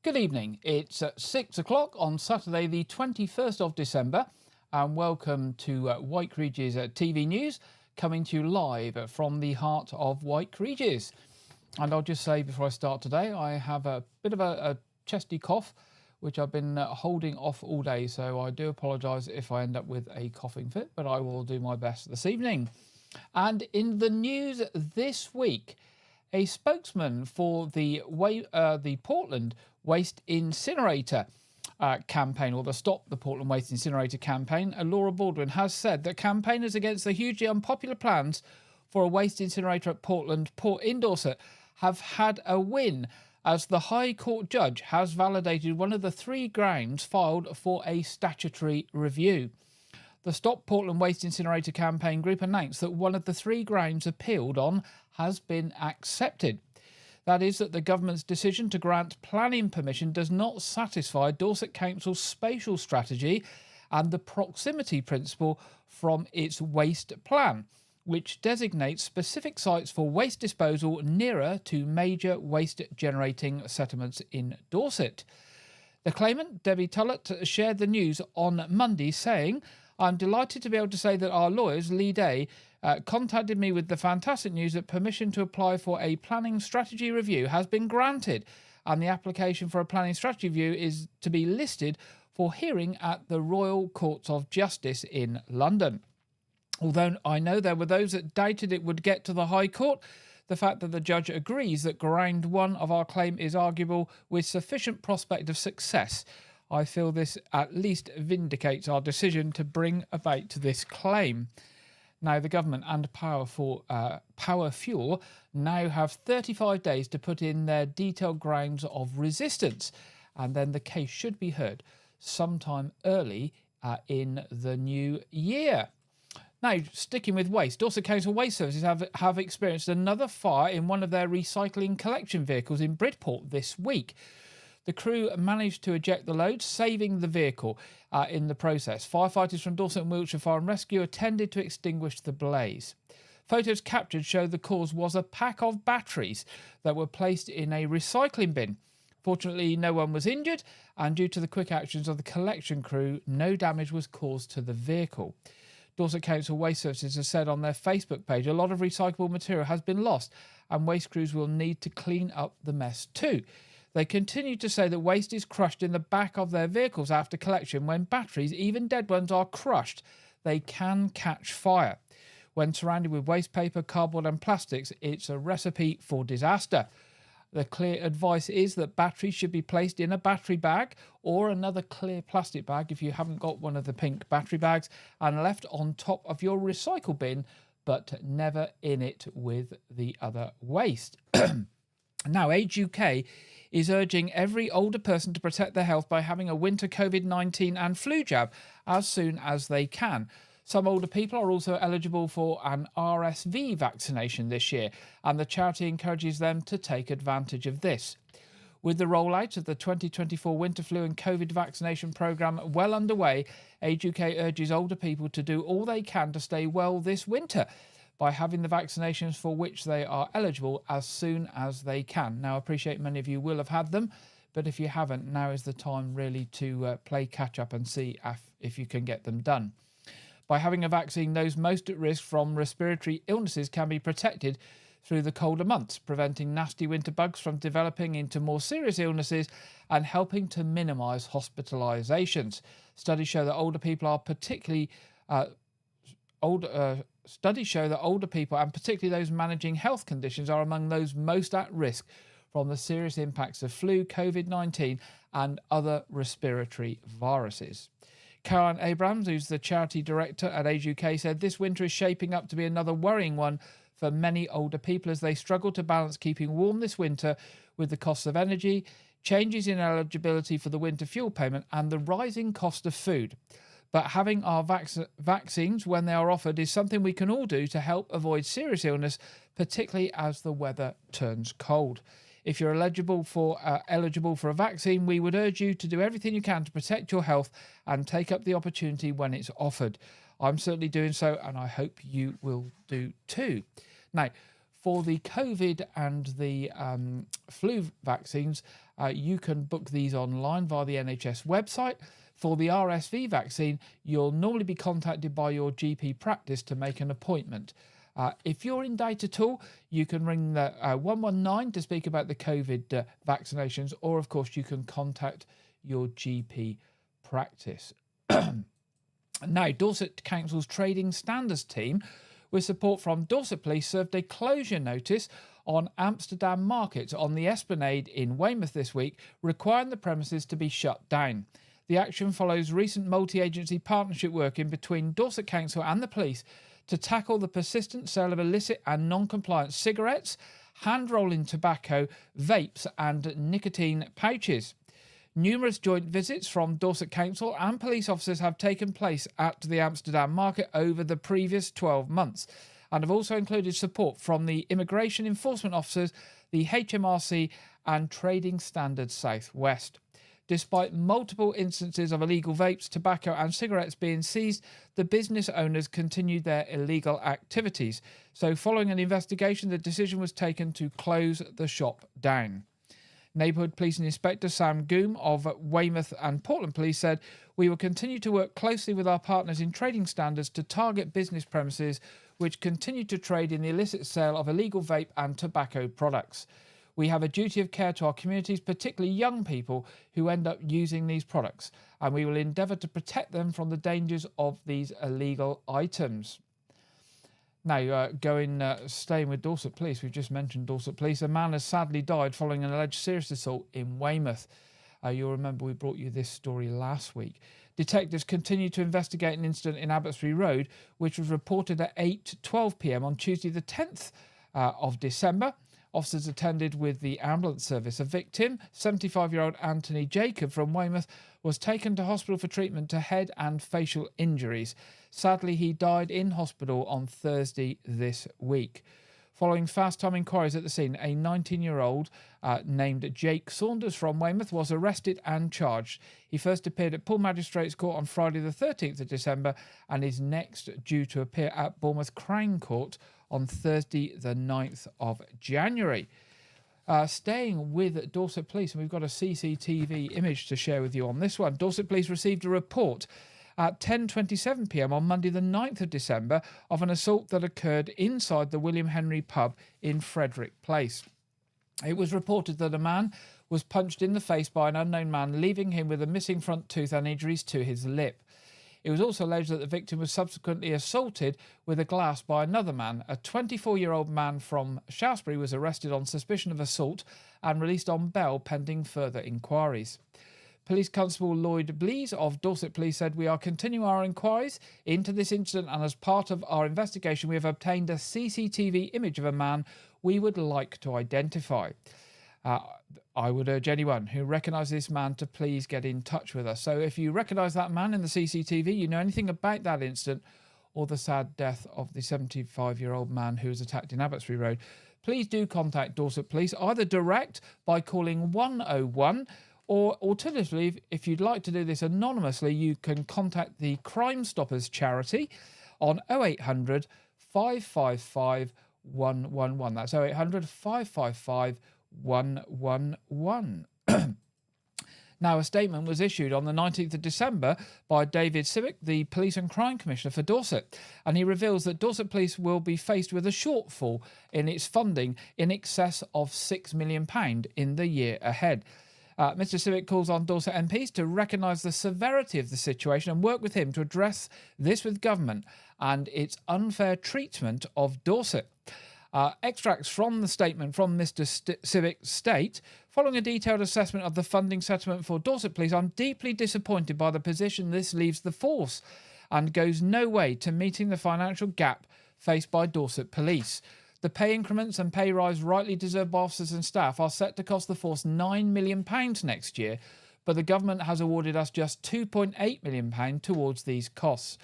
Good evening. It's 6 o'clock on Saturday, the 21st of December, and welcome to Wyke Regis TV News, coming to you live from the heart of Wyke Regis. And I'll just say before I start today, I have a bit of a chesty cough, which I've been holding off all day, so I do apologise if I end up with a coughing fit, but I will do my best this evening. And in the news this week, a spokesman for the Portland Waste Incinerator campaign, or the Stop the Portland Waste Incinerator campaign, Laura Baldwin, has said that campaigners against the hugely unpopular plans for a waste incinerator at Portland Port in Dorset have had a win, as the High Court judge has validated one of the three grounds filed for a statutory review. The Stop Portland Waste Incinerator campaign group announced that one of the three grounds appealed on has been accepted. That is, that the government's decision to grant planning permission does not satisfy Dorset Council's spatial strategy and the proximity principle from its waste plan, which designates specific sites for waste disposal nearer to major waste-generating settlements in Dorset. The claimant, Debbie Tullett, shared the news on Monday, saying, "I'm delighted to be able to say that our lawyers, Lee Day, contacted me with the fantastic news that permission to apply for a planning strategy review has been granted, and the application for a planning strategy review is to be listed for hearing at the Royal Courts of Justice in London." Although I know there were those that doubted it would get to the High Court, the fact that the judge agrees that ground one of our claim is arguable with sufficient prospect of success, I feel this at least vindicates our decision to bring about this claim. Now, the government and Power Fuel now have 35 days to put in their detailed grounds of resistance, and then the case should be heard sometime early in the new year. Now, sticking with waste, Dorset Council Waste Services have experienced another fire in one of their recycling collection vehicles in Bridport this week. The crew managed to eject the load, saving the vehicle in the process. Firefighters from Dorset and Wiltshire Fire and Rescue attended to extinguish the blaze. Photos captured show the cause was a pack of batteries that were placed in a recycling bin. Fortunately, no one was injured, and due to the quick actions of the collection crew, no damage was caused to the vehicle. Dorset Council Waste Services has said on their Facebook page a lot of recyclable material has been lost, and waste crews will need to clean up the mess too. They continue to say that waste is crushed in the back of their vehicles after collection. When batteries, even dead ones, are crushed, they can catch fire. When surrounded with waste paper, cardboard and plastics, it's a recipe for disaster. The clear advice is that batteries should be placed in a battery bag or another clear plastic bag if you haven't got one of the pink battery bags, and left on top of your recycle bin, but never in it with the other waste. Now, Age UK is urging every older person to protect their health by having a winter COVID-19 and flu jab as soon as they can. Some older people are also eligible for an RSV vaccination this year, and the charity encourages them to take advantage of this. With the rollout of the 2024 winter flu and COVID vaccination programme well underway, Age UK urges older people to do all they can to stay well this winter by having the vaccinations for which they are eligible as soon as they can. Now, I appreciate many of you will have had them, but if you haven't, now is the time really to play catch-up and see if you can get them done. By having a vaccine, those most at risk from respiratory illnesses can be protected through the colder months, preventing nasty winter bugs from developing into more serious illnesses and helping to minimise hospitalisations. Studies show that older people are Studies show that older people, and particularly those managing health conditions, are among those most at risk from the serious impacts of flu, COVID-19 and other respiratory viruses. Caroline Abrams, who's the charity director at Age UK, said this winter is shaping up to be another worrying one for many older people as they struggle to balance keeping warm this winter with the costs of energy, changes in eligibility for the winter fuel payment and the rising cost of food. But having our vaccines when they are offered is something we can all do to help avoid serious illness, particularly as the weather turns cold. If you're eligible for a vaccine, we would urge you to do everything you can to protect your health and take up the opportunity when it's offered. I'm certainly doing so, and I hope you will do too. Now, for the COVID and the flu vaccines, you can book these online via the NHS website. For the RSV vaccine, you'll normally be contacted by your GP practice to make an appointment. If you're in doubt at all, you can ring the 119 to speak about the COVID vaccinations, or of course you can contact your GP practice. Now, Dorset Council's Trading Standards team, with support from Dorset Police, served a closure notice on Amsterdam Market on the Esplanade in Weymouth this week, requiring the premises to be shut down. The action follows recent multi-agency partnership working between Dorset Council and the police to tackle the persistent sale of illicit and non-compliant cigarettes, hand-rolling tobacco, vapes and nicotine pouches. Numerous joint visits from Dorset Council and police officers have taken place at the Amsterdam Market over the previous 12 months and have also included support from the Immigration Enforcement Officers, the HMRC and Trading Standards South West. Despite multiple instances of illegal vapes, tobacco and cigarettes being seized, the business owners continued their illegal activities. So following an investigation, the decision was taken to close the shop down. Neighbourhood Policing Inspector Sam Goom of Weymouth and Portland Police said, "We will continue to work closely with our partners in trading standards to target business premises which continue to trade in the illicit sale of illegal vape and tobacco products. We have a duty of care to our communities, particularly young people who end up using these products, and we will endeavour to protect them from the dangers of these illegal items." Now, staying with Dorset Police, we've just mentioned Dorset Police. A man has sadly died following an alleged serious assault in Weymouth. You'll remember we brought you this story last week. Detectives continue to investigate an incident in Abbotsbury Road, which was reported at 8:12 p.m. on Tuesday the 10th of December. Officers attended with the ambulance service. A victim, 75-year-old Anthony Jacob from Weymouth, was taken to hospital for treatment to head and facial injuries. Sadly, he died in hospital on Thursday this week. Following fast-time inquiries at the scene, a 19-year-old named Jake Saunders from Weymouth was arrested and charged. He first appeared at Poole Magistrates Court on Friday the 13th of December and is next due to appear at Bournemouth Crown Court on Thursday the 9th of January. Staying with Dorset Police, and we've got a CCTV image to share with you on this one. Dorset Police received a report at 10:27 p.m. on Monday the 9th of December of an assault that occurred inside the William Henry pub in Frederick Place. It was reported that a man was punched in the face by an unknown man, leaving him with a missing front tooth and injuries to his lip. It was also alleged that the victim was subsequently assaulted with a glass by another man. A 24-year-old man from Shaftesbury was arrested on suspicion of assault and released on bail pending further inquiries. Police Constable Lloyd Blease of Dorset Police said, "We are continuing our inquiries into this incident, and as part of our investigation we have obtained a CCTV image of a man we would like to identify. I would urge anyone who recognises this man to please get in touch with us." So if you recognise that man in the CCTV, you know anything about that incident or the sad death of the 75-year-old man who was attacked in Abbotsbury Road, please do contact Dorset Police, either direct by calling 101, or alternatively, if you'd like to do this anonymously, you can contact the Crime Stoppers charity on 0800 555 111. That's 0800 555 111. Now, a statement was issued on the 19th of December by David Civic, the Police and Crime Commissioner for Dorset, and he reveals that Dorset Police will be faced with a shortfall in its funding in excess of £6 million in the year ahead. Mr Civic calls on Dorset MPs to recognise the severity of the situation and work with him to address this with government and its unfair treatment of Dorset. Extracts from the statement from Mr Civic state, "Following a detailed assessment of the funding settlement for Dorset Police, I'm deeply disappointed by the position this leaves the force and goes no way to meeting the financial gap faced by Dorset Police. The pay increments and pay rise rightly deserved by officers and staff are set to cost the force £9 million next year, but the government has awarded us just £2.8 million towards these costs.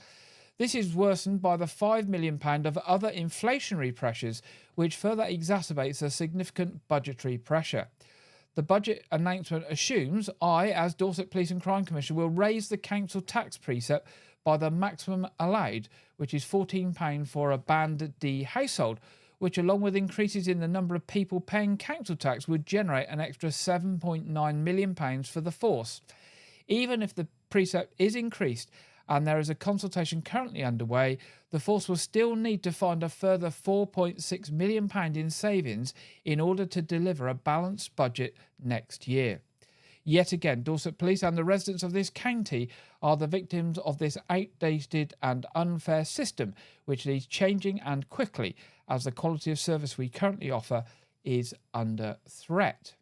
This is worsened by the £5 million of other inflationary pressures, which further exacerbates the significant budgetary pressure. The budget announcement assumes I, as Dorset Police and Crime Commissioner, will raise the council tax precept by the maximum allowed, which is £14 for a Band D household, which along with increases in the number of people paying council tax would generate an extra £7.9 million for the force. Even if the precept is increased and there is a consultation currently underway, the force will still need to find a further £4.6 million in savings in order to deliver a balanced budget next year. Yet again, Dorset Police and the residents of this county are the victims of this outdated and unfair system, which needs changing and quickly, as the quality of service we currently offer is under threat.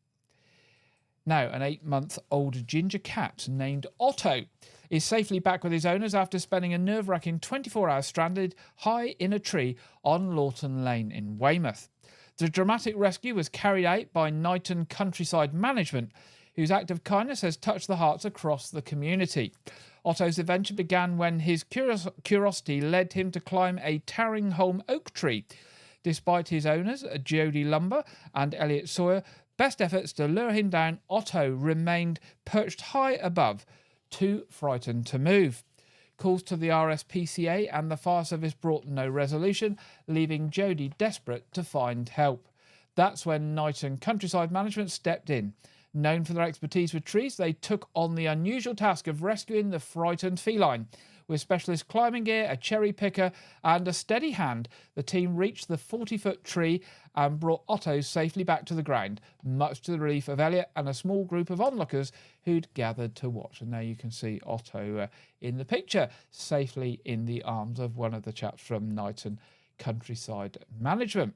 Now, an 8-month-old ginger cat named Otto is safely back with his owners after spending a nerve-wracking 24 hours stranded high in a tree on Lawton Lane in Weymouth. The dramatic rescue was carried out by Knighton Countryside Management, whose act of kindness has touched the hearts across the community. Otto's adventure began when his curiosity led him to climb a towering holm oak tree. Despite his owners, Jodie Lumber and Elliot Sawyer, best efforts to lure him down, Otto remained perched high above, too frightened to move. Calls to the RSPCA and the fire service brought no resolution, leaving Jodie desperate to find help. That's when Knighton Countryside Management stepped in. Known for their expertise with trees, they took on the unusual task of rescuing the frightened feline. With specialist climbing gear, a cherry picker and a steady hand, the team reached the 40-foot tree and brought Otto safely back to the ground, much to the relief of Elliot and a small group of onlookers who'd gathered to watch. And there you can see Otto in the picture, safely in the arms of one of the chaps from Knighton Countryside Management.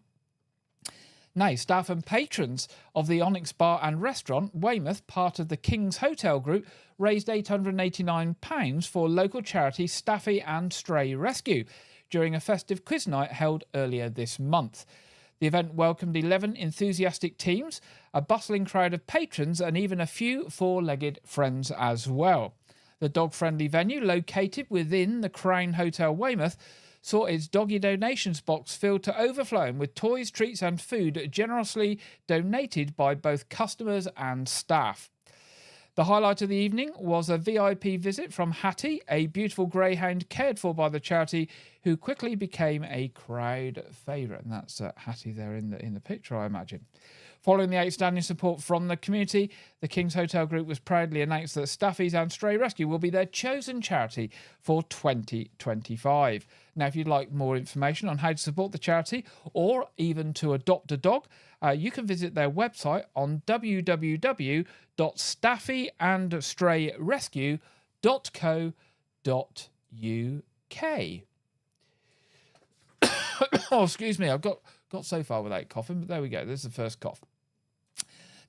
Now, staff and patrons of the Onyx Bar and Restaurant, Weymouth, part of the King's Hotel Group, raised £889 for local charity Staffy and Stray Rescue during a festive quiz night held earlier this month. The event welcomed 11 enthusiastic teams, a bustling crowd of patrons and even a few four-legged friends as well. The dog-friendly venue, located within the Crown Hotel Weymouth, saw its doggy donations box filled to overflowing with toys, treats and food generously donated by both customers and staff. The highlight of the evening was a VIP visit from Hattie, a beautiful greyhound cared for by the charity, who quickly became a crowd favourite. And that's Hattie there in the picture, I imagine. Following the outstanding support from the community, the King's Hotel Group was proudly announced that Staffies and Stray Rescue will be their chosen charity for 2025. Now, if you'd like more information on how to support the charity or even to adopt a dog, you can visit their website on www.staffyandstrayrescue.co.uk. Oh, excuse me, I've got so far without coughing, but there we go. This is the first cough.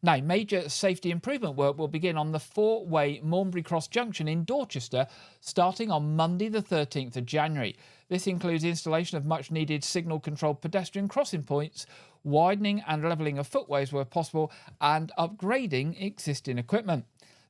Now, major safety improvement work will begin on the four-way Mornbury Cross Junction in Dorchester, starting on Monday the 13th of January. This includes installation of much-needed signal-controlled pedestrian crossing points, widening and levelling of footways where possible, and upgrading existing equipment.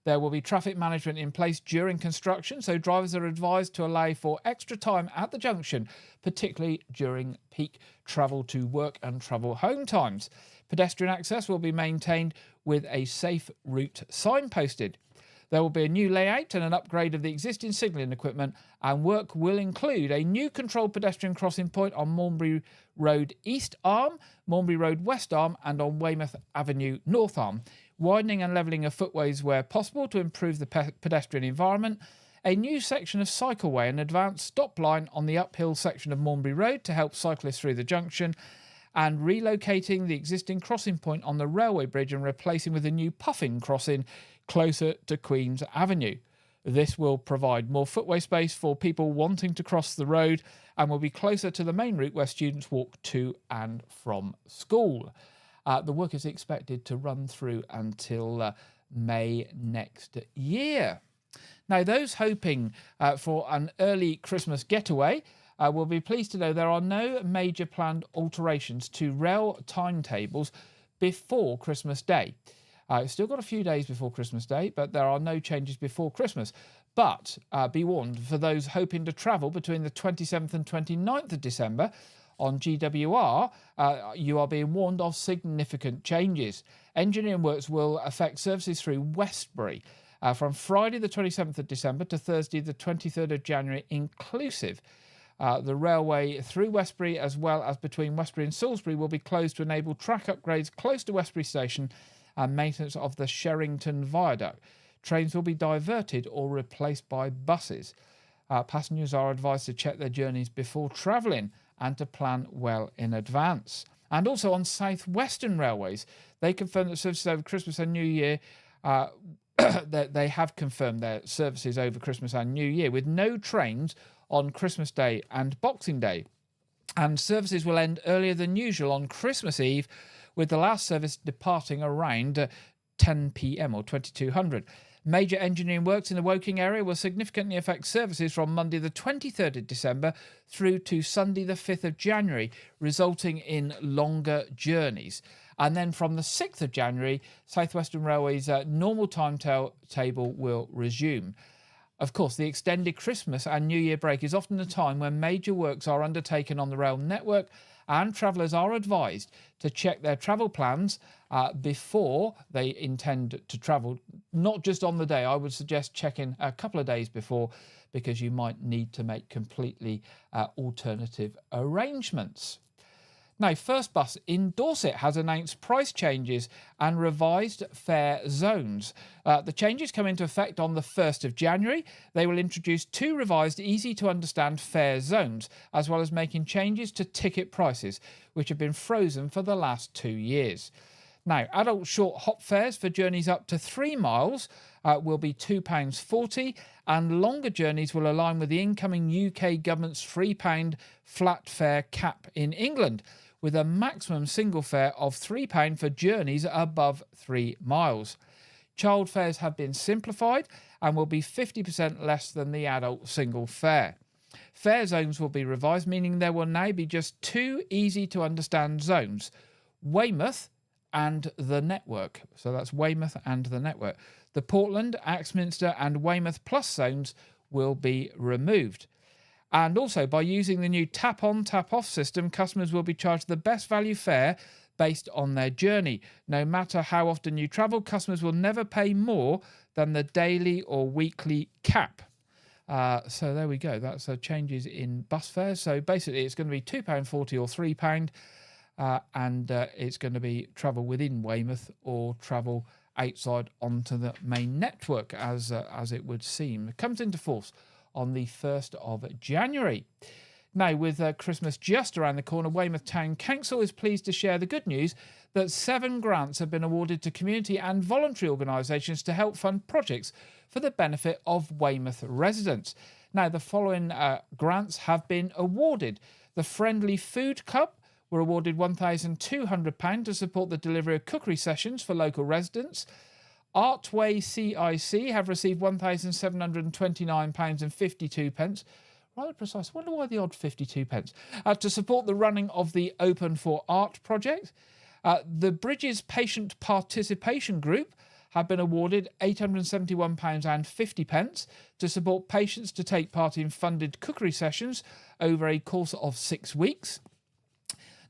There will be traffic management in place during construction, so drivers are advised to allow for extra time at the junction, particularly during peak travel to work and travel home times. Pedestrian access will be maintained with a safe route sign posted. There will be a new layout and an upgrade of the existing signalling equipment, and work will include a new controlled pedestrian crossing point on Mornbury Road East Arm, Mornbury Road West Arm and on Weymouth Avenue North Arm, widening and levelling of footways where possible to improve the pedestrian environment, a new section of cycleway and advanced stop line on the uphill section of Mornbury Road to help cyclists through the junction, and relocating the existing crossing point on the railway bridge and replacing with a new puffin crossing closer to Queen's Avenue. This will provide more footway space for people wanting to cross the road and will be closer to the main route where students walk to and from school. The work is expected to run through until May next year. Now, those hoping for an early Christmas getaway will be pleased to know there are no major planned alterations to rail timetables before Christmas Day. Still got a few days before Christmas Day, but there are no changes before Christmas. But be warned, for those hoping to travel between the 27th and 29th of December on GWR, you are being warned of significant changes. Engineering works will affect services through Westbury from Friday the 27th of December to Thursday the 23rd of January inclusive. The railway through Westbury as well as between Westbury and Salisbury will be closed to enable track upgrades close to Westbury Station and maintenance of the Sherrington Viaduct. Trains will be diverted or replaced by buses. Passengers are advised to check their journeys before travelling and to plan well in advance. And also on South Western Railways, they confirmed that services over Christmas and New Year that they have confirmed their services over Christmas and New Year with no trains on Christmas Day and Boxing Day. And services will end earlier than usual on Christmas Eve, with the last service departing around 10 p.m. or 2200. Major engineering works in the Woking area will significantly affect services from Monday the 23rd of December through to Sunday the 5th of January, resulting in longer journeys. And then from the 6th of January, South Western Railway's normal timetable will resume. Of course, the extended Christmas and New Year break is often a time when major works are undertaken on the rail network, and travellers are advised to check their travel plans before they intend to travel, not just on the day. I would suggest checking a couple of days before, because you might need to make completely alternative arrangements. Now, First Bus in Dorset has announced price changes and revised fare zones. The changes come into effect on the 1st of January. They will introduce 2 revised, easy-to-understand fare zones, as well as making changes to ticket prices, which have been frozen for the last 2 years. Now, adult short hop fares for journeys up to 3 miles will be £2.40, and longer journeys will align with the incoming UK government's £3 flat fare cap in England, with a maximum single fare of £3 for journeys above 3 miles. Child fares have been simplified and will be 50% less than the adult single fare. Fare zones will be revised, meaning there will now be just 2 easy-to-understand zones: Weymouth and the network. So that's Weymouth and the network. The Portland, Axminster and Weymouth Plus zones will be removed. And also, by using the new tap-on, tap-off system, customers will be charged the best value fare based on their journey. No matter how often you travel, customers will never pay more than the daily or weekly cap. So there we go. That's changes in bus fares. So basically, it's going to be £2.40 or £3, and it's going to be travel within Weymouth or travel outside onto the main network, as it would seem. It comes into force on the 1st of January. Now, with Christmas just around the corner, Weymouth Town Council is pleased to share the good news that 7 grants have been awarded to community and voluntary organisations to help fund projects for the benefit of Weymouth residents. Now, the following grants have been awarded. The Friendly Food Cup were awarded £1,200 to support the delivery of cookery sessions for local residents. Artway CIC have received £1,729.52. Rather precise. I wonder why the odd 52 pence. To support the running of the Open for Art project. The Bridges Patient Participation Group have been awarded £871.50 to support patients to take part in funded cookery sessions over a course of 6 weeks.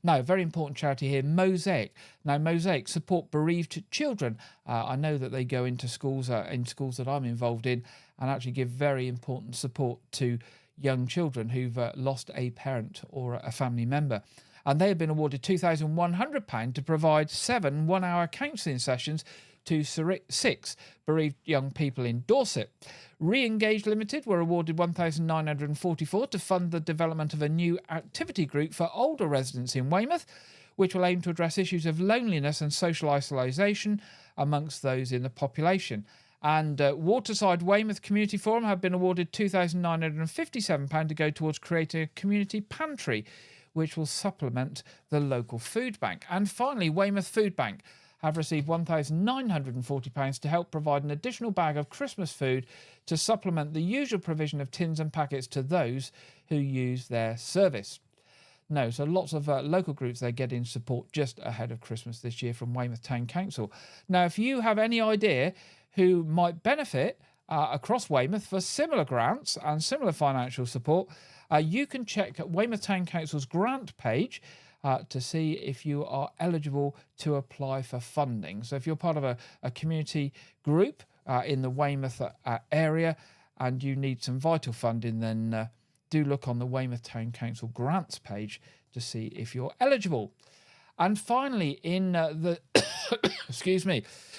Now, very important charity here, Mosaic. Now, Mosaic support bereaved children. I know that they go into schools that I'm involved in, and actually give very important support to young children who've lost a parent or a family member. And they have been awarded £2,100 to provide 7 one-hour counselling sessions to 6 bereaved young people in Dorset. Re-Engage Limited were awarded £1,944 to fund the development of a new activity group for older residents in Weymouth, which will aim to address issues of loneliness and social isolation amongst those in the population. And Waterside Weymouth Community Forum have been awarded £2,957 to go towards creating a community pantry, which will supplement the local food bank. And finally, Weymouth Food Bank have received £1,940 to help provide an additional bag of Christmas food to supplement the usual provision of tins and packets to those who use their service. No, so lots of local groups they're getting support just ahead of Christmas this year from Weymouth Town Council. Now, if you have any idea who might benefit across Weymouth for similar grants and similar financial support, you can check Weymouth Town Council's grant page to see if you are eligible to apply for funding. So if you're part of a community group in the Weymouth area and you need some vital funding, then do look on the Weymouth Town Council grants page to see if you're eligible. And finally, in the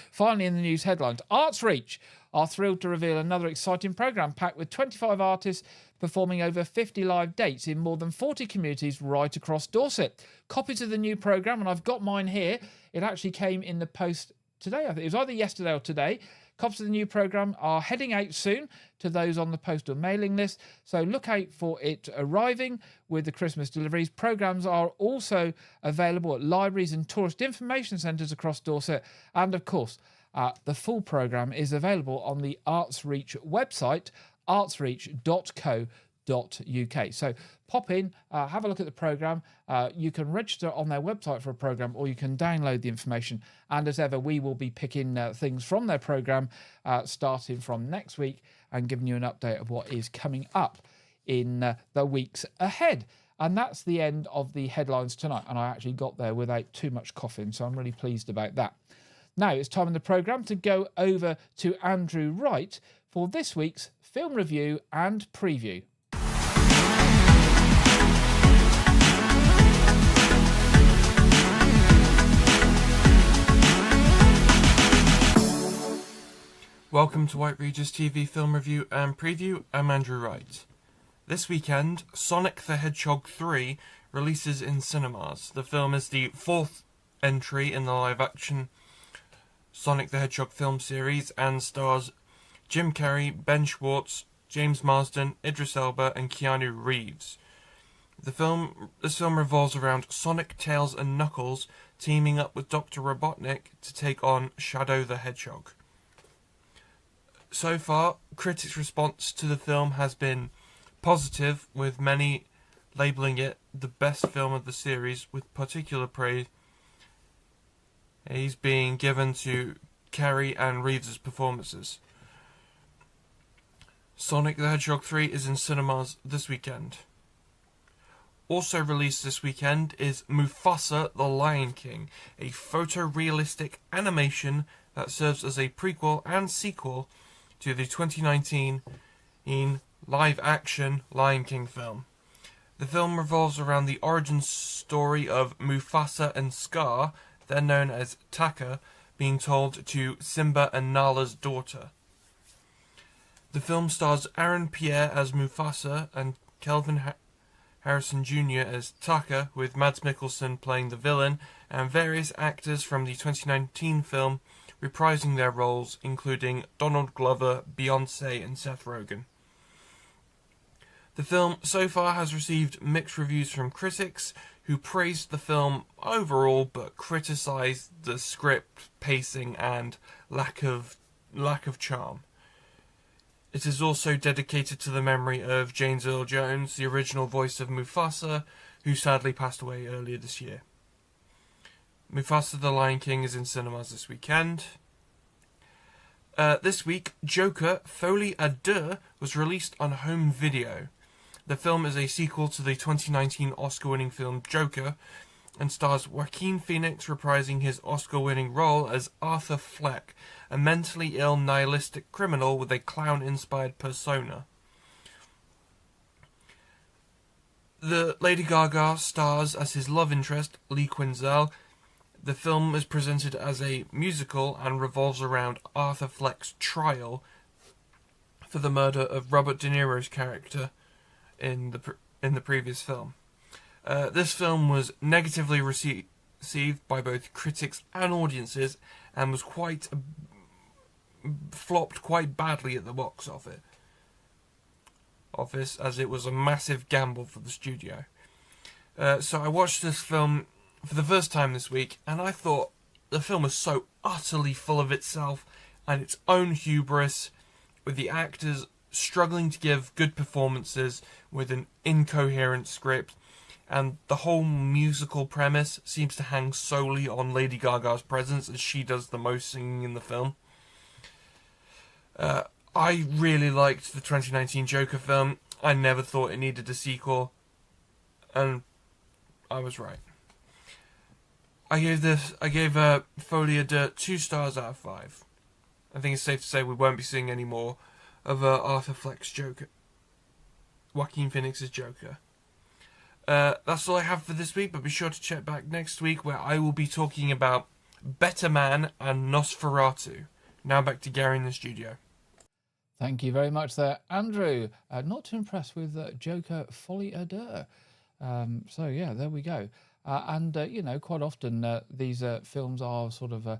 finally in the news headlines, Arts Reach are thrilled to reveal another exciting programme packed with 25 artists performing over 50 live dates in more than 40 communities right across Dorset. Copies of the new programme, and I've got mine here. It actually came in the post today. I think it was either yesterday or today. Copies of the new programme are heading out soon to those on the postal mailing list, so look out for it arriving with the Christmas deliveries. Programmes are also available at libraries and tourist information centres across Dorset, and of course, the full programme is available on the Arts Reach website, artsreach.co.uk. So pop in, have a look at the programme. You can register on their website for a programme, or you can download the information. And as ever, we will be picking things from their programme starting from next week and giving you an update of what is coming up in the weeks ahead. And that's the end of the headlines tonight. And I actually got there without too much coughing, so I'm really pleased about that. Now it's time in the programme to go over to Andrew Wright for this week's film review and preview. Welcome to Wyke Regis TV Film Review and Preview. I'm Andrew Wright. This weekend, Sonic the Hedgehog 3 releases in cinemas. The film is the fourth entry in the live-action Sonic the Hedgehog film series and stars Jim Carrey, Ben Schwartz, James Marsden, Idris Elba and Keanu Reeves. This film revolves around Sonic, Tails and Knuckles teaming up with Dr. Robotnik to take on Shadow the Hedgehog. So far, critics' response to the film has been positive, with many labelling it the best film of the series, with particular praise being given to Carrey and Reeves' performances. Sonic the Hedgehog 3 is in cinemas this weekend. Also released this weekend is Mufasa the Lion King, a photorealistic animation that serves as a prequel and sequel to the 2019 live-action Lion King film. The film revolves around the origin story of Mufasa and Scar, then known as Taka, being told to Simba and Nala's daughter. The film stars Aaron Pierre as Mufasa and Kelvin Harrison Jr. as Taka, with Mads Mikkelsen playing the villain, and various actors from the 2019 film reprising their roles, including Donald Glover, Beyoncé and Seth Rogen. The film so far has received mixed reviews from critics, who praised the film overall but criticised the script, pacing and lack of charm. It is also dedicated to the memory of James Earl Jones, the original voice of Mufasa, who sadly passed away earlier this year. Mufasa the Lion King is in cinemas this weekend. This week, Joker Folie à Deux was released on home video. The film is a sequel to the 2019 Oscar-winning film Joker, and stars Joaquin Phoenix reprising his Oscar-winning role as Arthur Fleck, a mentally ill nihilistic criminal with a clown-inspired persona. The Lady Gaga stars as his love interest, Lee Quinzel. The film is presented as a musical and revolves around Arthur Fleck's trial for the murder of Robert De Niro's character in the previous film. This film was negatively received by both critics and audiences, and was flopped quite badly at the box office, as it was a massive gamble for the studio. So I watched this film for the first time this week, and I thought the film was so utterly full of itself and its own hubris, with the actors struggling to give good performances with an incoherent script, and the whole musical premise seems to hang solely on Lady Gaga's presence, as she does the most singing in the film. I really liked the 2019 Joker film. I never thought it needed a sequel, and I was right. I gave Folie à Deux 2 stars out of 5. I think it's safe to say we won't be seeing any more of Arthur Fleck's Joker. Joaquin Phoenix's Joker. That's all I have for this week, but be sure to check back next week where I will be talking about Better Man and Nosferatu. Now back to Gary in the studio. Thank you very much there, Andrew. Not too impressed with Joker Folie à Deux. So, yeah, there we go. Quite often these films are sort of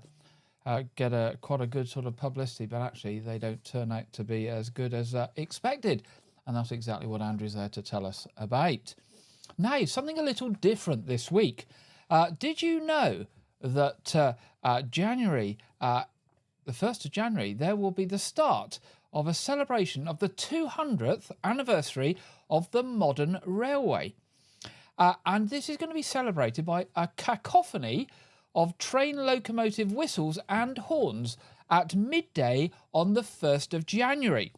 get quite a good sort of publicity, but actually they don't turn out to be as good as expected. And that's exactly what Andrew's there to tell us about. Now, something a little different this week. Did you know that January, the 1st of January, there will be the start of a celebration of the 200th anniversary of the modern railway. And this is going to be celebrated by a cacophony of train locomotive whistles and horns at midday on the 1st of January.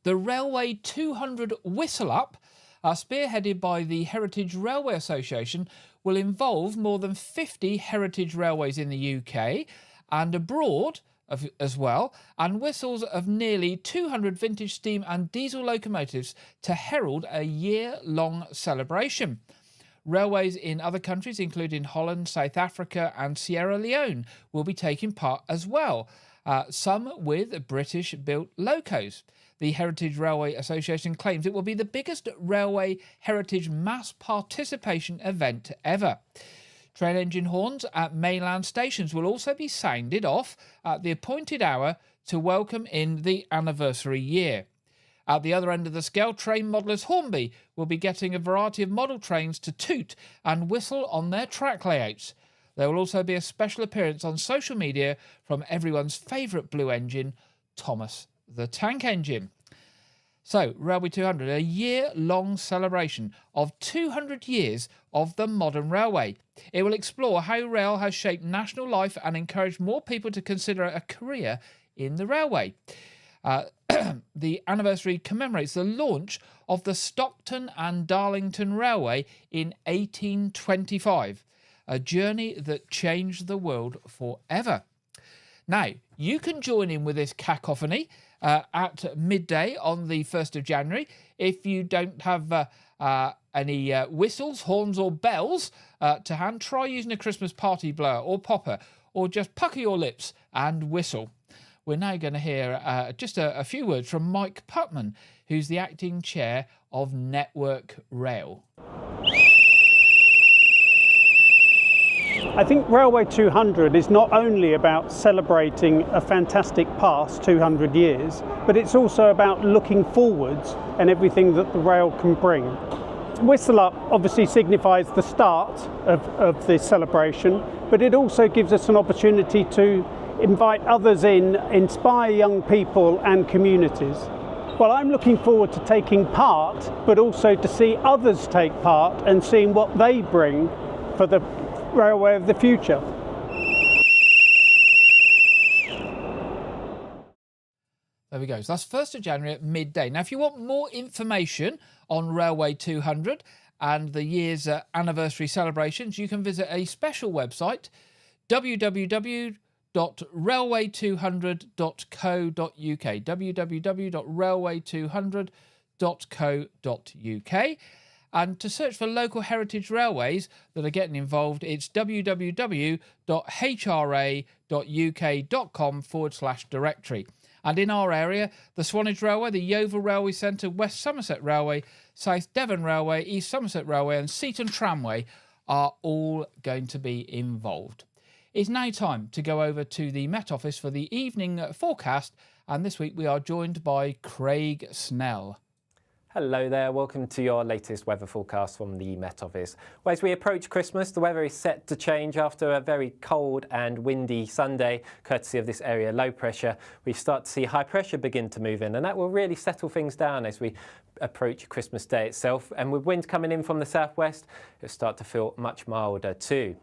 The Railway 200 Whistle Up, spearheaded by the Heritage Railway Association, will involve more than 50 heritage railways in the UK and abroad as well, and whistles of nearly 200 vintage steam and diesel locomotives to herald a year-long celebration. Railways in other countries, including Holland, South Africa and Sierra Leone, will be taking part as well, some with British-built locos. The Heritage Railway Association claims it will be the biggest railway heritage mass participation event ever. Train engine horns at mainland stations will also be sounded off at the appointed hour to welcome in the anniversary year. At the other end of the scale, Train Modellers Hornby will be getting a variety of model trains to toot and whistle on their track layouts. There will also be a special appearance on social media from everyone's favourite blue engine, Thomas the Tank Engine. So, Railway 200, a year-long celebration of 200 years of the modern railway. It will explore how rail has shaped national life and encourage more people to consider a career in the railway. The anniversary commemorates the launch of the Stockton and Darlington Railway in 1825, a journey that changed the world forever. Now, you can join in with this cacophony at midday on the 1st of January. If you don't have any whistles, horns or bells to hand, try using a Christmas party blower or popper, or just pucker your lips and whistle. We're now going to hear just a few words from Mike Putman, who's the acting chair of Network Rail. I think Railway 200 is not only about celebrating a fantastic past 200 years, but it's also about looking forwards and everything that the rail can bring. Whistle Up obviously signifies the start of this celebration, but it also gives us an opportunity to invite others in, inspire young people and communities. Well, I'm looking forward to taking part, but also to see others take part and seeing what they bring for the railway of the future. There we go. So that's 1st of January at midday. Now, if you want more information on Railway 200 and the year's anniversary celebrations, you can visit a special website, www.railway200.co.uk, www.railway200.co.uk. And to search for local heritage railways that are getting involved, it's www.hra.uk.com/directory. And in our area, the Swanage Railway, the Yeovil Railway Centre, West Somerset Railway, South Devon Railway, East Somerset Railway and Seaton Tramway are all going to be involved. It's now time to go over to the Met Office for the evening forecast, and this week we are joined by Craig Snell. Hello there, welcome to your latest weather forecast from the Met Office. Well, as we approach Christmas, the weather is set to change after a very cold and windy Sunday, courtesy of this area low pressure. We start to see high pressure begin to move in, and that will really settle things down as we approach Christmas Day itself. And with wind coming in from the southwest, it'll start to feel much milder too.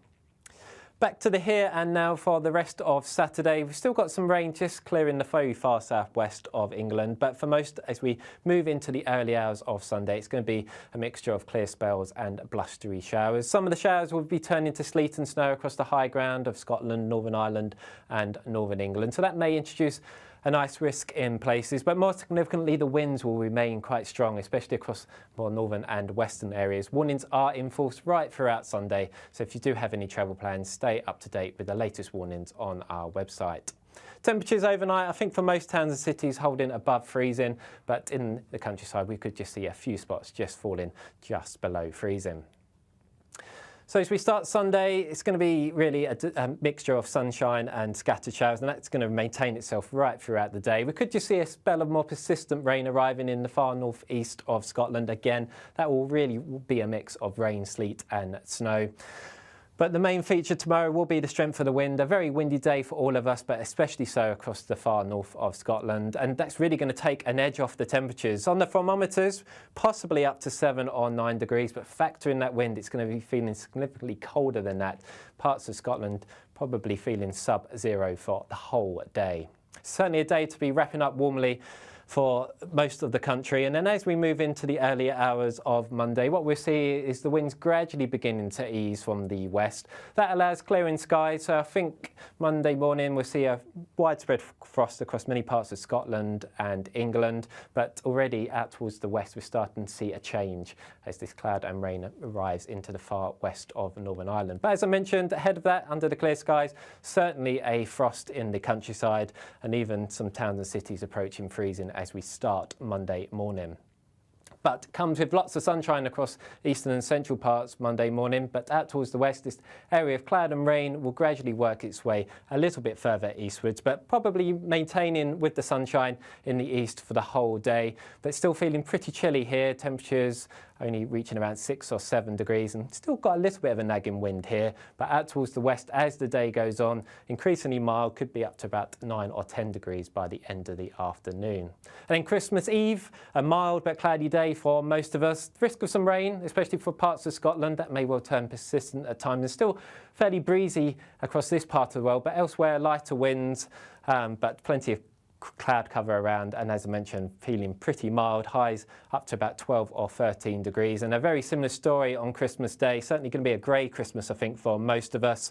Back to the here and now for the rest of Saturday. We've still got some rain just clearing the very far southwest of England, but for most, as we move into the early hours of Sunday, it's going to be a mixture of clear spells and blustery showers. Some of the showers will be turning to sleet and snow across the high ground of Scotland, Northern Ireland and Northern England, so that may introduce an ice risk in places, but more significantly the winds will remain quite strong, especially across more northern and western areas. Warnings are in force right throughout Sunday, so if you do have any travel plans, stay up to date with the latest warnings on our website. Temperatures overnight, I think for most towns and cities holding above freezing, but in the countryside we could just see a few spots just falling just below freezing. So as we start Sunday, it's going to be really a mixture of sunshine and scattered showers, and that's going to maintain itself right throughout the day. We could just see a spell of more persistent rain arriving in the far northeast of Scotland. Again, that will really be a mix of rain, sleet and snow. But the main feature tomorrow will be the strength of the wind. A very windy day for all of us, but especially so across the far north of Scotland. And that's really going to take an edge off the temperatures. On the thermometers, possibly up to 7 or 9 degrees, but factor in that wind, it's going to be feeling significantly colder than that. Parts of Scotland probably feeling sub-zero for the whole day. Certainly a day to be wrapping up warmly for most of the country. And then as we move into the earlier hours of Monday, what we'll see is the winds gradually beginning to ease from the west. That allows clearing skies. So I think Monday morning we'll see a widespread frost across many parts of Scotland and England, but already out towards the west we're starting to see a change as this cloud and rain arrives into the far west of Northern Ireland. But as I mentioned, ahead of that, under the clear skies, certainly a frost in the countryside and even some towns and cities approaching freezing as we start Monday morning. But comes with lots of sunshine across eastern and central parts Monday morning, but out towards the west, this area of cloud and rain will gradually work its way a little bit further eastwards, but probably maintaining with the sunshine in the east for the whole day, but still feeling pretty chilly here. Temperatures only reaching around 6 or 7 degrees and still got a little bit of a nagging wind here, but out towards the west as the day goes on, increasingly mild, could be up to about 9 or 10 degrees by the end of the afternoon. And then Christmas Eve, a mild but cloudy day for most of us. Risk of some rain, especially for parts of Scotland, that may well turn persistent at times. It's still fairly breezy across this part of the world, but elsewhere lighter winds, but plenty of cloud cover around, and as I mentioned, feeling pretty mild, highs up to about 12 or 13 degrees. And a very similar story on Christmas Day. Certainly going to be a grey Christmas, I think, for most of us,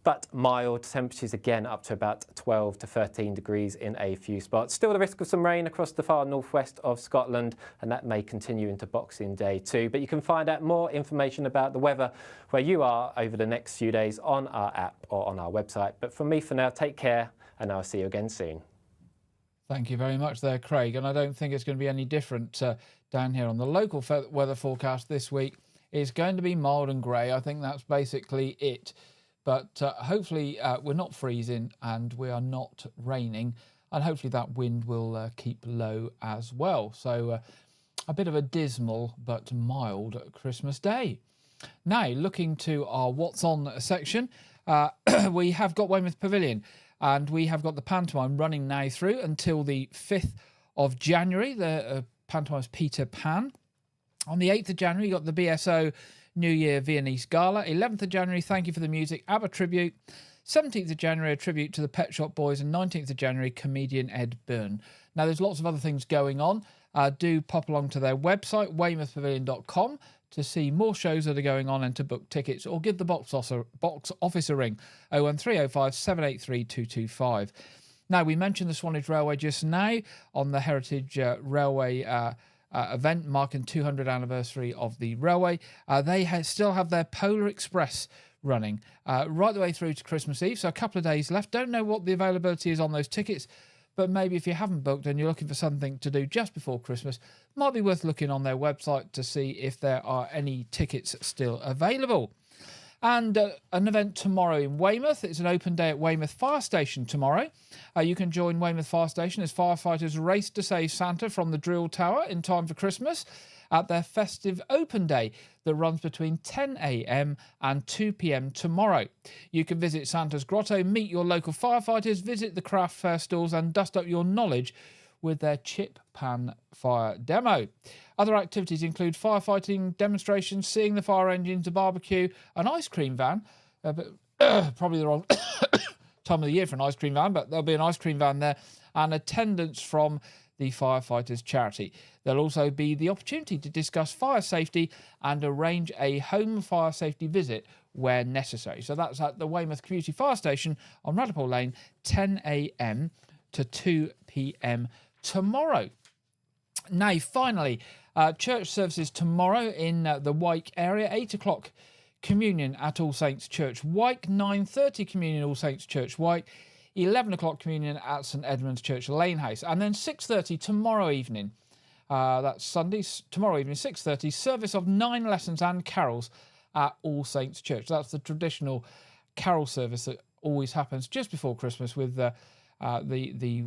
but mild temperatures again up to about 12 to 13 degrees in a few spots. Still the risk of some rain across the far northwest of Scotland, and that may continue into Boxing Day too. But you can find out more information about the weather where you are over the next few days on our app or on our website. But from me for now, take care, and I'll see you again soon. Thank you very much there, Craig. And I don't think it's going to be any different down here on the local weather forecast this week. It's going to be mild and grey. I think that's basically it. But hopefully we're not freezing and we are not raining. And hopefully that wind will keep low as well. So a bit of a dismal but mild Christmas Day. Now, looking to our What's On section, we have got Weymouth Pavilion. And we have got the pantomime running now through until the 5th of January, the pantomime's Peter Pan. On the 8th of January, you got the BSO New Year Viennese Gala. 11th of January, Thank You for the Music, ABBA Tribute. 17th of January, a tribute to the Pet Shop Boys. And 19th of January, comedian Ed Byrne. Now, there's lots of other things going on. Do pop along to their website, weymouthpavilion.com, to see more shows that are going on and to book tickets, or give the box office a ring, 01305 783 225. Now, we mentioned the Swanage Railway just now on the Heritage Railway event marking 200th anniversary of the railway. They still have their Polar Express running right the way through to Christmas Eve, so a couple of days left. Don't know what the availability is on those tickets, but maybe if you haven't booked and you're looking for something to do just before Christmas, might be worth looking on their website to see if there are any tickets still available. And an event tomorrow in Weymouth. It's an open day at Weymouth Fire Station tomorrow. You can join Weymouth Fire Station as firefighters race to save Santa from the drill tower in time for Christmas at their festive open day that runs between 10 a.m. and 2 p.m. tomorrow. You can visit Santa's Grotto, meet your local firefighters, visit the craft fair stalls and dust up your knowledge with their chip pan fire demo. Other activities include firefighting demonstrations, seeing the fire engines, a barbecue, an ice cream van, probably the wrong time of the year for an ice cream van, but there'll be an ice cream van there, and attendance from the firefighters charity. There'll also be the opportunity to discuss fire safety and arrange a home fire safety visit where necessary. So that's at the Weymouth Community Fire Station on Radipole Lane, 10 a.m. to 2 p.m. tomorrow. Now, finally, church services tomorrow in the Wyke area, 8 o'clock communion at All Saints Church Wyke, 9:30 communion All Saints Church Wyke, 11 o'clock communion at St Edmund's Church Lanehouse, and then 6:30 tomorrow evening. That's Sunday, tomorrow evening, 6:30, service of 9 lessons and carols at All Saints Church. That's the traditional carol service that always happens just before Christmas with the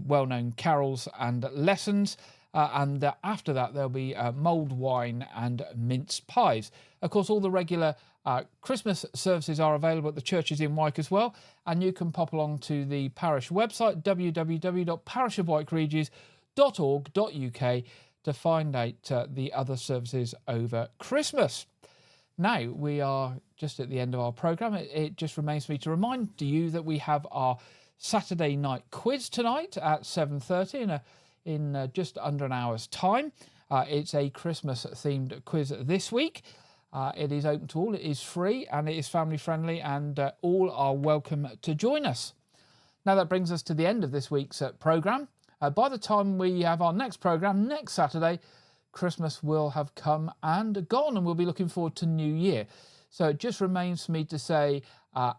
well-known carols and lessons. And after that, there'll be mulled wine and mince pies. Of course, all the regular Christmas services are available at the churches in Wyke as well. And you can pop along to the parish website, www.parishofwykeregis.org.uk, to find out the other services over Christmas. Now, we are just at the end of our programme. It just remains for me to remind you that we have our Saturday night quiz tonight at 7:30 in just under an hour's time. It's a Christmas-themed quiz this week. It is open to all, it is free, and it is family-friendly, and all are welcome to join us. Now, that brings us to the end of this week's programme. By the time we have our next programme, next Saturday, Christmas will have come and gone, and we'll be looking forward to New Year. So it just remains for me to say,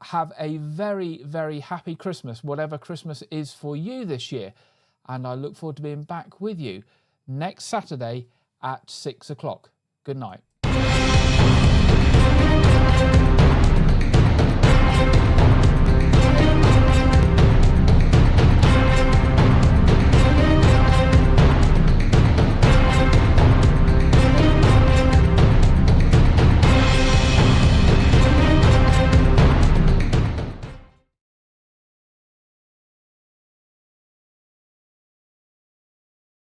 have a very, very happy Christmas, whatever Christmas is for you this year. And I look forward to being back with you next Saturday at 6 o'clock. Good night.